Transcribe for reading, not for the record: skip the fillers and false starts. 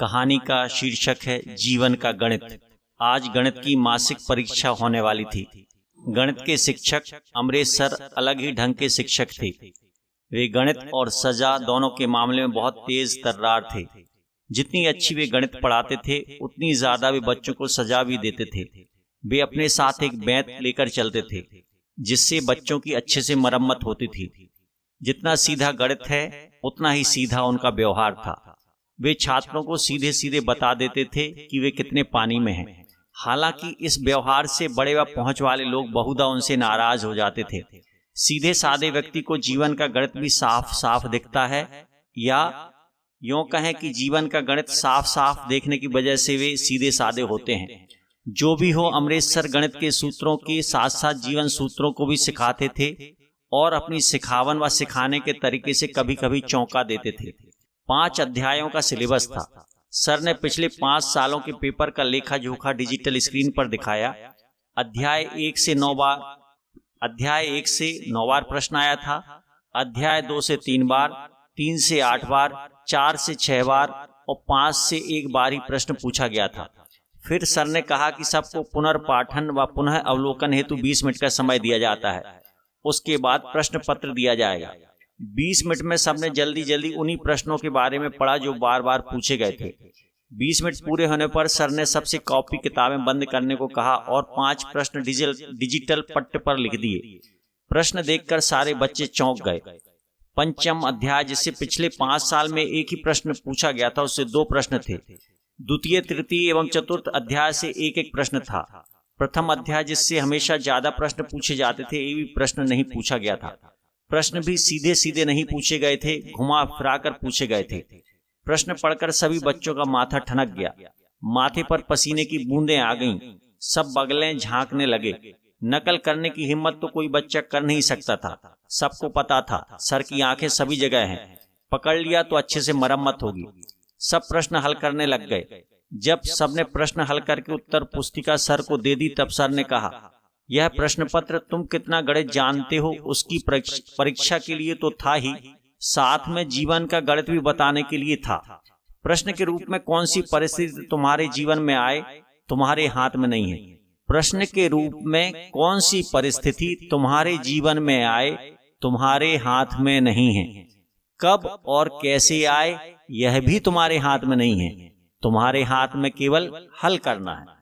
कहानी का शीर्षक है जीवन का गणित। आज गणित की मासिक परीक्षा होने वाली थी। गणित के शिक्षक अमरेश सर अलग ही ढंग के शिक्षक थे। वे गणित और सजा दोनों के मामले में बहुत तेज तर्रार थे। जितनी अच्छी वे गणित पढ़ाते थे उतनी ज्यादा वे बच्चों को सजा भी देते थे। वे अपने साथ एक बेंत लेकर चलते थे जिससे बच्चों की अच्छे से मरम्मत होती थी। जितना सीधा गणित है उतना ही सीधा उनका व्यवहार था। वे छात्रों को सीधे सीधे बता देते थे कि वे कितने पानी में हैं। हालांकि इस व्यवहार से बड़े व पहुंच वाले लोग बहुधा उनसे नाराज हो जाते थे। सीधे साधे व्यक्ति को जीवन का गणित भी साफ साफ दिखता है, या यूं कहें कि जीवन का गणित साफ साफ देखने की वजह से वे सीधे साधे होते हैं। जो भी हो, अमरेश सर गणित के सूत्रों के साथ साथ जीवन सूत्रों को भी सिखाते थे और अपनी सिखावन व सिखाने के तरीके से कभी कभी चौंका देते थे। 5 अध्यायों का सिलेबस था। सर ने पिछले 5 सालों के पेपर का लेखा जोखा डिजिटल स्क्रीन पर दिखाया। अध्याय 1 से 9 बार प्रश्न आया था। अध्याय 2 से 3 बार, 3 से 8 बार, 4 से 6 बार और 5 से 1 बार ही प्रश्न पूछा गया था। फिर सर ने कहा कि सबको पुनर्पाठन व पुनः अवलोकन हेतु 20 मिनट का समय दिया जाता है। उसके बाद प्रश्न पत्र दिया जाएगा। 20 मिनट में सबने जल्दी जल्दी उन्हीं प्रश्नों के बारे में पढ़ा जो बार बार पूछे गए थे। 20 मिनट पूरे होने पर सर ने सबसे कॉपी किताबें बंद करने को कहा और 5 प्रश्न डिजिटल पट्ट पर लिख दिए। प्रश्न देखकर सारे बच्चे चौंक गए। पंचम अध्याय, जिससे पिछले 5 साल में एक ही प्रश्न पूछा गया था, उससे 2 प्रश्न थे। द्वितीय, तृतीय एवं चतुर्थ अध्याय से एक एक प्रश्न था। प्रथम अध्याय, जिससे हमेशा ज्यादा प्रश्न पूछे जाते थे, ये भी प्रश्न नहीं पूछा गया था। प्रश्न भी सीधे सीधे नहीं पूछे गए थे, घुमा फिरा कर पूछे गए थे। प्रश्न पढ़कर सभी बच्चों का माथा ठनक गया। माथे पर पसीने की बूंदें आ गईं। सब बगलें झांकने लगे। नकल करने की हिम्मत तो कोई बच्चा कर नहीं सकता था। सबको पता था सर की आंखें सभी जगह हैं, पकड़ लिया तो अच्छे से मरम्मत होगी। सब प्रश्न हल करने लग गए। जब सबने प्रश्न हल करके उत्तर पुस्तिका सर को दे दी तब सर ने कहा, यह प्रश्न पत्र तुम कितना गणित जानते हो उसकी परीक्षा के लिए तो था ही, साथ में जीवन का गणित भी बताने के लिए था। प्रश्न के रूप में कौन सी परिस्थिति तुम्हारे जीवन में आए तुम्हारे हाथ में नहीं है। प्रश्न के रूप में कौन सी परिस्थिति तुम्हारे जीवन में आए तुम्हारे हाथ में नहीं है। कब और कैसे आए यह भी तुम्हारे हाथ में नहीं है। तुम्हारे हाथ में केवल हल करना है।